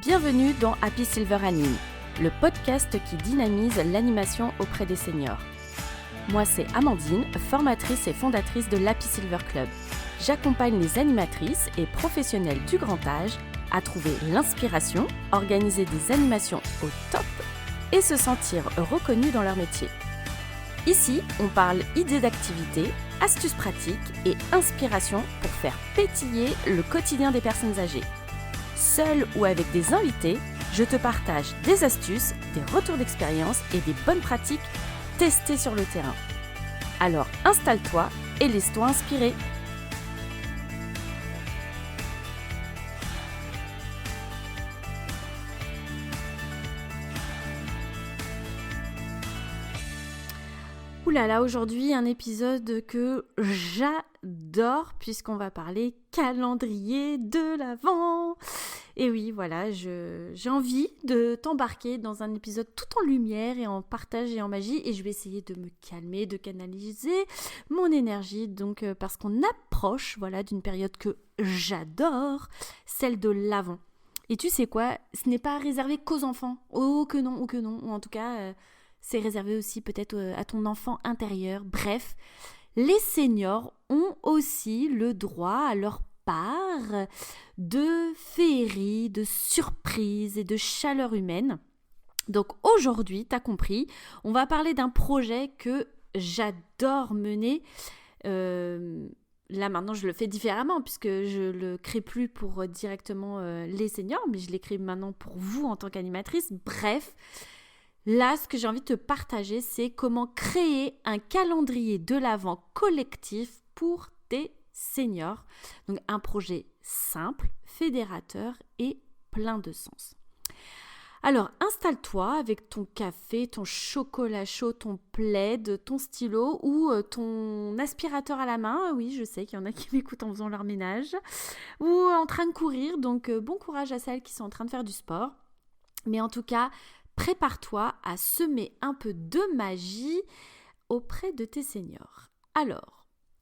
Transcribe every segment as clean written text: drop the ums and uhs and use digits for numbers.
Bienvenue dans Happy Silver Anime, le podcast qui dynamise l'animation auprès des seniors. Moi, c'est Amandine, formatrice et fondatrice de l'Happy Silver Club. J'accompagne les animatrices et professionnels du grand âge à trouver l'inspiration, organiser des animations au top et se sentir reconnus dans leur métier. Ici, on parle idées d'activités, astuces pratiques et inspiration pour faire pétiller le quotidien des personnes âgées. Seul ou avec des invités, je te partage des astuces, des retours d'expérience et des bonnes pratiques testées sur le terrain. Alors installe-toi et laisse-toi inspirer. Ouh là là, aujourd'hui un épisode que j'adore puisqu'on va parler calendrier de l'Avent. Et oui, voilà, j'ai envie de t'embarquer dans un épisode tout en lumière et en partage et en magie, et je vais essayer de me calmer, de canaliser mon énergie, donc parce qu'on approche, voilà, d'une période que j'adore, celle de l'Avent. Et tu sais quoi, ce n'est pas réservé qu'aux enfants, ou en tout cas, c'est réservé aussi peut-être à ton enfant intérieur. Bref, les seniors ont aussi le droit à leur part de féerie, de surprise et de chaleur humaine. Donc aujourd'hui, t'as compris, on va parler d'un projet que j'adore mener. Là maintenant, je le fais différemment puisque je le crée plus pour directement les seniors, mais je l'écris maintenant pour vous en tant qu'animatrice. Bref, là, ce que j'ai envie de te partager, c'est comment créer un calendrier de l'Avent collectif pour tes seniors. Donc un projet simple, fédérateur et plein de sens. Alors installe-toi avec ton café, ton chocolat chaud, ton plaid, ton stylo ou ton aspirateur à la main. Oui, je sais qu'il y en a qui m'écoutent en faisant leur ménage ou en train de courir. Donc bon courage à celles qui sont en train de faire du sport. Mais en tout cas, prépare-toi à semer un peu de magie auprès de tes seniors. Alors,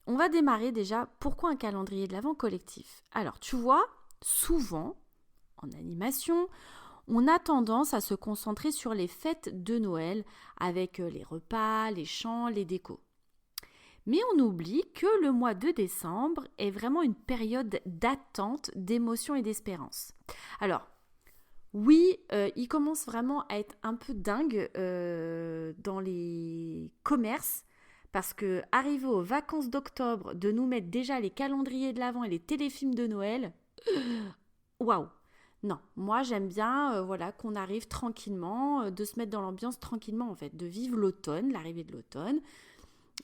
on va démarrer déjà. Pourquoi un calendrier de l'Avent collectif ? Alors, tu vois, souvent, en animation, on a tendance à se concentrer sur les fêtes de Noël avec les repas, les chants, les décos. Mais on oublie que le mois de décembre est vraiment une période d'attente, d'émotion et d'espérance. Alors, oui, il commence vraiment à être un peu dingue dans les commerces parce que arriver aux vacances d'octobre, de nous mettre déjà les calendriers de l'Avent et les téléfilms de Noël, waouh! Non, moi j'aime bien qu'on arrive tranquillement, de se mettre dans l'ambiance tranquillement en fait, de vivre l'automne, l'arrivée de l'automne,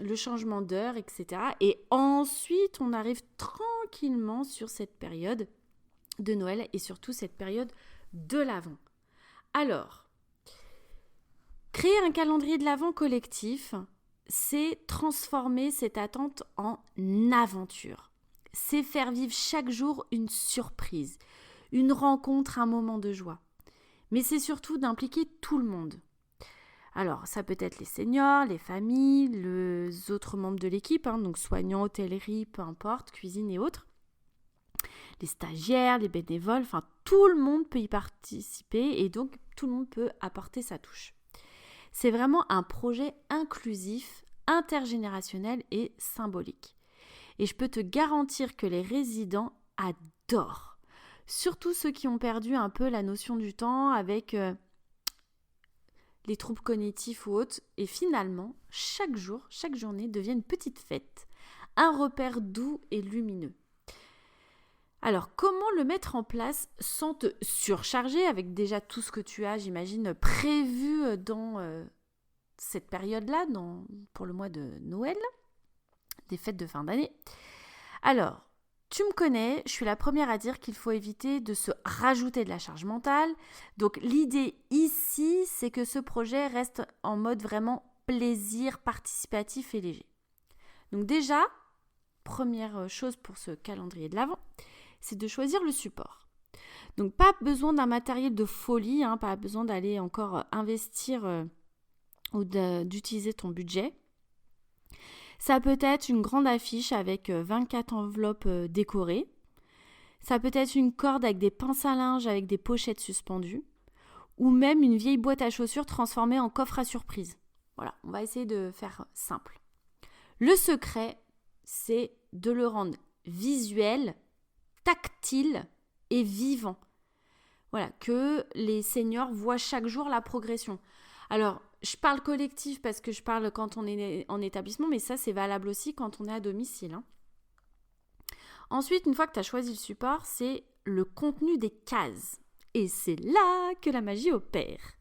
le changement d'heure, etc. Et ensuite on arrive tranquillement sur cette période de Noël et surtout cette période de l'Avent. Alors, créer un calendrier de l'Avent collectif, c'est transformer cette attente en aventure. C'est faire vivre chaque jour une surprise, une rencontre, un moment de joie. Mais c'est surtout d'impliquer tout le monde. Alors, ça peut être les seniors, les familles, les autres membres de l'équipe, donc soignants, hôtellerie, peu importe, cuisine et autres. Les stagiaires, les bénévoles, enfin tout le monde peut y participer et donc tout le monde peut apporter sa touche. C'est vraiment un projet inclusif, intergénérationnel et symbolique. Et je peux te garantir que les résidents adorent. Surtout ceux qui ont perdu un peu la notion du temps avec les troubles cognitifs ou autres. Et finalement, chaque jour, chaque journée devient une petite fête, un repère doux et lumineux. Alors, comment le mettre en place sans te surcharger avec déjà tout ce que tu as, j'imagine, prévu dans cette période-là, pour le mois de Noël, des fêtes de fin d'année. Alors, tu me connais, je suis la première à dire qu'il faut éviter de se rajouter de la charge mentale. Donc, l'idée ici, c'est que ce projet reste en mode vraiment plaisir participatif et léger. Donc déjà, première chose pour ce calendrier de l'Avent, c'est de choisir le support. Donc, pas besoin d'un matériel de folie, pas besoin d'aller encore investir ou d'utiliser ton budget. Ça peut être une grande affiche avec 24 enveloppes décorées. Ça peut être une corde avec des pinces à linge avec des pochettes suspendues ou même une vieille boîte à chaussures transformée en coffre à surprise. Voilà, on va essayer de faire simple. Le secret, c'est de le rendre visuel, tactile et vivant. Voilà, que les seniors voient chaque jour la progression. Alors, je parle collectif parce que je parle quand on est en établissement, mais ça, c'est valable aussi quand on est à domicile. Ensuite, une fois que tu as choisi le support, c'est le contenu des cases. Et c'est là que la magie opère.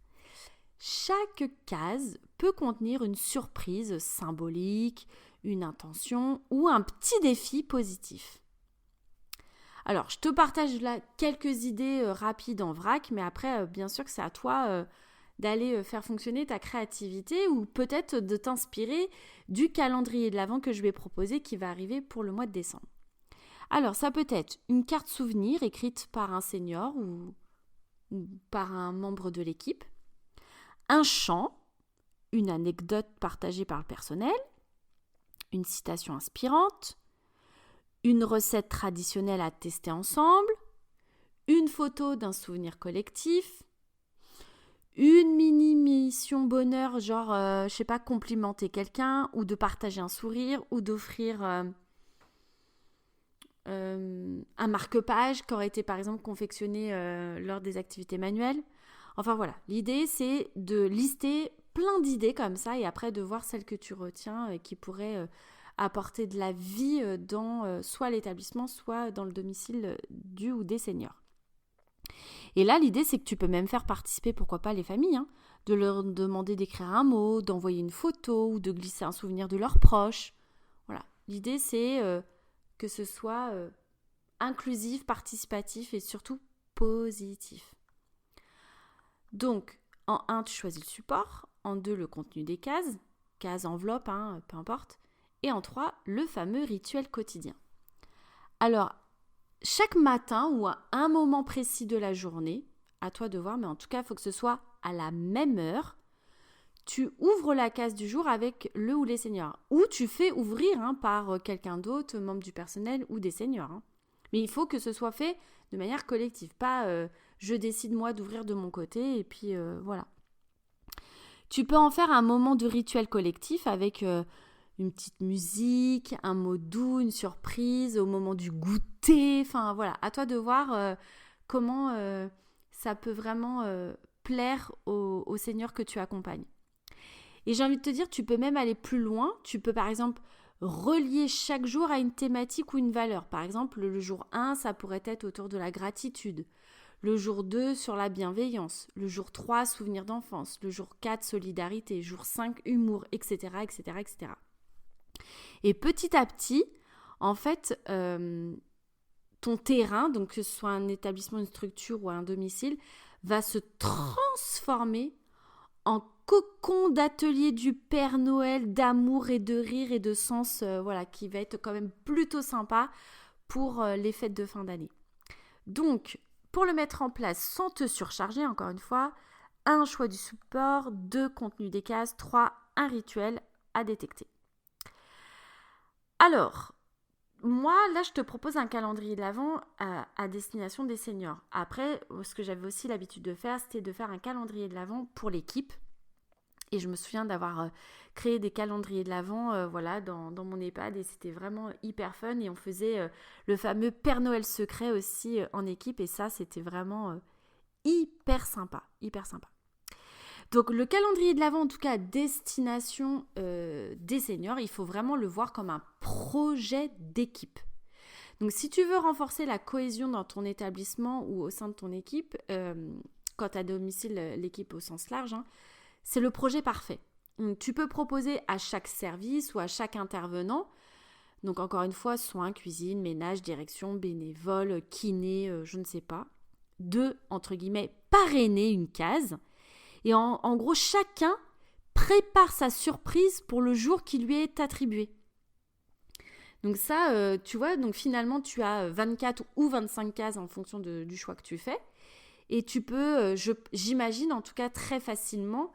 Chaque case peut contenir une surprise symbolique, une intention ou un petit défi positif. Alors, je te partage là quelques idées rapides en vrac, mais après, bien sûr que c'est à toi d'aller faire fonctionner ta créativité ou peut-être de t'inspirer du calendrier de l'Avent que je vais proposer qui va arriver pour le mois de décembre. Alors, ça peut être une carte souvenir écrite par un senior ou par un membre de l'équipe, un chant, une anecdote partagée par le personnel, une citation inspirante, une recette traditionnelle à tester ensemble, une photo d'un souvenir collectif, une mini-mission bonheur, genre, complimenter quelqu'un, ou de partager un sourire, ou d'offrir un marque-page qui aurait été par exemple confectionné lors des activités manuelles. Enfin voilà, l'idée c'est de lister plein d'idées comme ça et après de voir celles que tu retiens qui pourraient apporter de la vie dans soit l'établissement, soit dans le domicile du ou des seniors. Et là, l'idée, c'est que tu peux même faire participer, pourquoi pas, les familles, de leur demander d'écrire un mot, d'envoyer une photo ou de glisser un souvenir de leurs proches. Voilà, l'idée, c'est que ce soit inclusif, participatif et surtout positif. Donc, en 1, tu choisis le support, en 2, le contenu des cases enveloppe, peu importe, et en 3, le fameux rituel quotidien. Alors, chaque matin ou à un moment précis de la journée, à toi de voir, mais en tout cas, il faut que ce soit à la même heure, tu ouvres la case du jour avec le ou les seniors. Ou tu fais ouvrir par quelqu'un d'autre, membre du personnel ou des seniors. Mais il faut que ce soit fait de manière collective, pas je décide moi d'ouvrir de mon côté et puis voilà. Tu peux en faire un moment de rituel collectif avec une petite musique, un mot doux, une surprise au moment du goûter. Enfin voilà, à toi de voir comment ça peut vraiment plaire aux seniors que tu accompagnes. Et j'ai envie de te dire, tu peux même aller plus loin. Tu peux par exemple relier chaque jour à une thématique ou une valeur. Par exemple, le jour 1, ça pourrait être autour de la gratitude. Le jour 2, sur la bienveillance. Le jour 3, souvenir d'enfance. Le jour 4, solidarité. Jour 5, humour, etc., etc., etc. Et petit à petit, en fait, ton terrain, donc que ce soit un établissement, une structure ou un domicile, va se transformer en cocon d'atelier du Père Noël, d'amour et de rire et de sens, qui va être quand même plutôt sympa pour les fêtes de fin d'année. Donc, pour le mettre en place sans te surcharger, encore une fois, 1, choix du support, 2, contenu des cases, 3, un rituel à détecter. Alors, moi, là, je te propose un calendrier de l'Avent à destination des seniors. Après, ce que j'avais aussi l'habitude de faire, c'était de faire un calendrier de l'Avent pour l'équipe. Et je me souviens d'avoir créé des calendriers de l'Avent dans mon EHPAD et c'était vraiment hyper fun. Et on faisait le fameux Père Noël secret aussi en équipe et ça, c'était vraiment hyper sympa, hyper sympa. Donc le calendrier de l'Avent, en tout cas à destination des seniors, il faut vraiment le voir comme un projet d'équipe. Donc si tu veux renforcer la cohésion dans ton établissement ou au sein de ton équipe, quand tu as à domicile l'équipe au sens large, c'est le projet parfait. Donc, tu peux proposer à chaque service ou à chaque intervenant, donc encore une fois, soins, cuisine, ménage, direction, bénévole, kiné, je ne sais pas, de, entre guillemets, parrainer une case. Et en gros, chacun prépare sa surprise pour le jour qui lui est attribué. Donc ça, tu vois, donc finalement, tu as 24 ou 25 cases en fonction du choix que tu fais. Et tu peux, j'imagine en tout cas très facilement,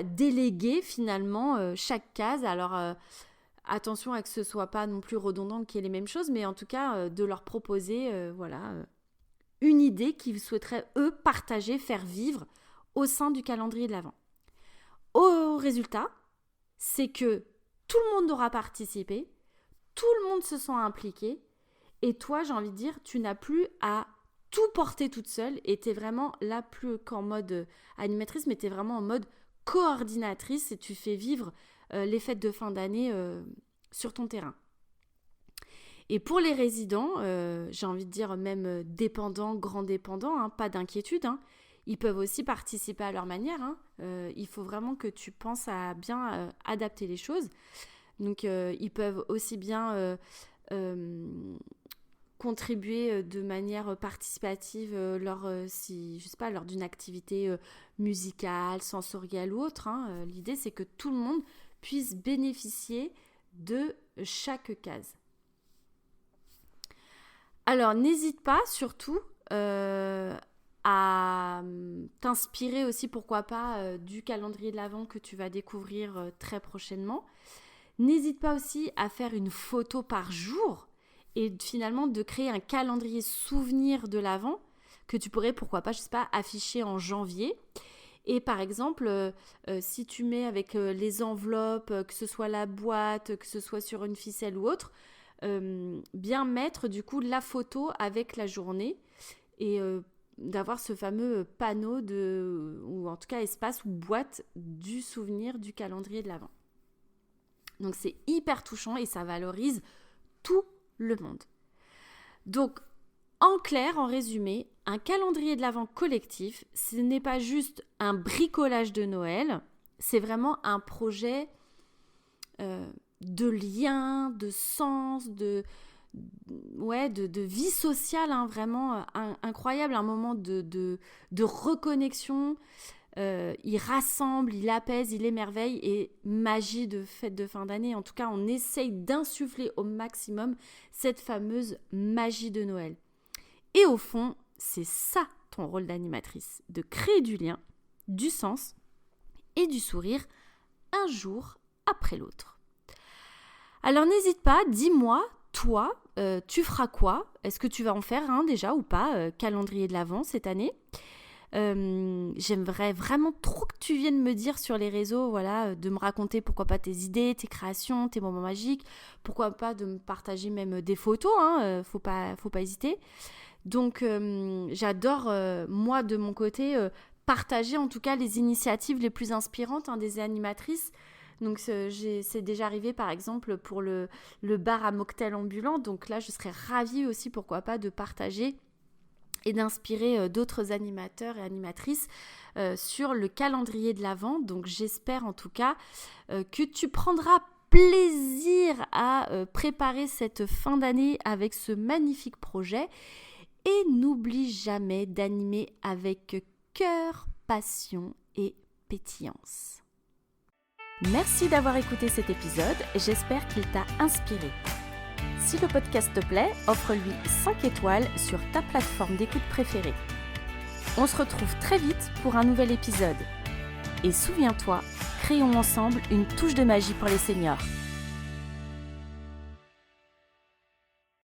déléguer finalement chaque case. Alors Attention à que ce soit pas non plus redondant qu'il y ait les mêmes choses, mais en tout cas, de leur proposer une idée qu'ils souhaiteraient, eux, partager, faire vivre au sein du calendrier de l'Avent. Au résultat, c'est que tout le monde aura participé, tout le monde se sent impliqué, et toi, j'ai envie de dire, tu n'as plus à tout porter toute seule, et tu es vraiment là plus qu'en mode animatrice, mais tu es vraiment en mode coordinatrice, et tu fais vivre les fêtes de fin d'année sur ton terrain. Et pour les résidents, j'ai envie de dire même dépendants, grands dépendants, pas d'inquiétude, ils peuvent aussi participer à leur manière. Il faut vraiment que tu penses à bien adapter les choses. Donc, ils peuvent aussi bien contribuer de manière participative lors d'une activité musicale, sensorielle ou autre. L'idée, c'est que tout le monde puisse bénéficier de chaque case. Alors, n'hésite pas surtout à t'inspirer aussi, pourquoi pas, du calendrier de l'Avent que tu vas découvrir très prochainement. N'hésite pas aussi à faire une photo par jour et finalement de créer un calendrier souvenir de l'Avent que tu pourrais, pourquoi pas, je sais pas, afficher en janvier. Et par exemple, si tu mets avec les enveloppes, que ce soit la boîte, que ce soit sur une ficelle ou autre, bien mettre du coup la photo avec la journée et d'avoir ce fameux panneau ou en tout cas espace ou boîte du souvenir du calendrier de l'Avent. Donc c'est hyper touchant et ça valorise tout le monde. Donc en clair, en résumé, un calendrier de l'Avent collectif, ce n'est pas juste un bricolage de Noël, c'est vraiment un projet de lien, de sens, de vie sociale, vraiment incroyable, un moment de reconnexion. Il rassemble, il apaise, il émerveille et magie de fête de fin d'année. En tout cas, on essaye d'insuffler au maximum cette fameuse magie de Noël. Et au fond, c'est ça ton rôle d'animatrice, de créer du lien, du sens et du sourire un jour après l'autre. Alors n'hésite pas, dis-moi, toi, tu feras quoi ? Est-ce que tu vas en faire un déjà ou pas, calendrier de l'Avent cette année ? J'aimerais vraiment trop que tu viennes me dire sur les réseaux, de me raconter pourquoi pas tes idées, tes créations, tes moments magiques, pourquoi pas de me partager même des photos, faut pas hésiter. Donc j'adore, moi de mon côté, partager en tout cas les initiatives les plus inspirantes des animatrices. Donc c'est déjà arrivé par exemple pour le bar à mocktail ambulant, donc là je serais ravie aussi pourquoi pas de partager et d'inspirer d'autres animateurs et animatrices sur le calendrier de l'Avent. Donc j'espère en tout cas que tu prendras plaisir à préparer cette fin d'année avec ce magnifique projet. Et n'oublie jamais d'animer avec cœur, passion et pétillance. Merci d'avoir écouté cet épisode, j'espère qu'il t'a inspiré. Si le podcast te plaît, offre-lui 5 étoiles sur ta plateforme d'écoute préférée. On se retrouve très vite pour un nouvel épisode. Et souviens-toi, créons ensemble une touche de magie pour les seniors.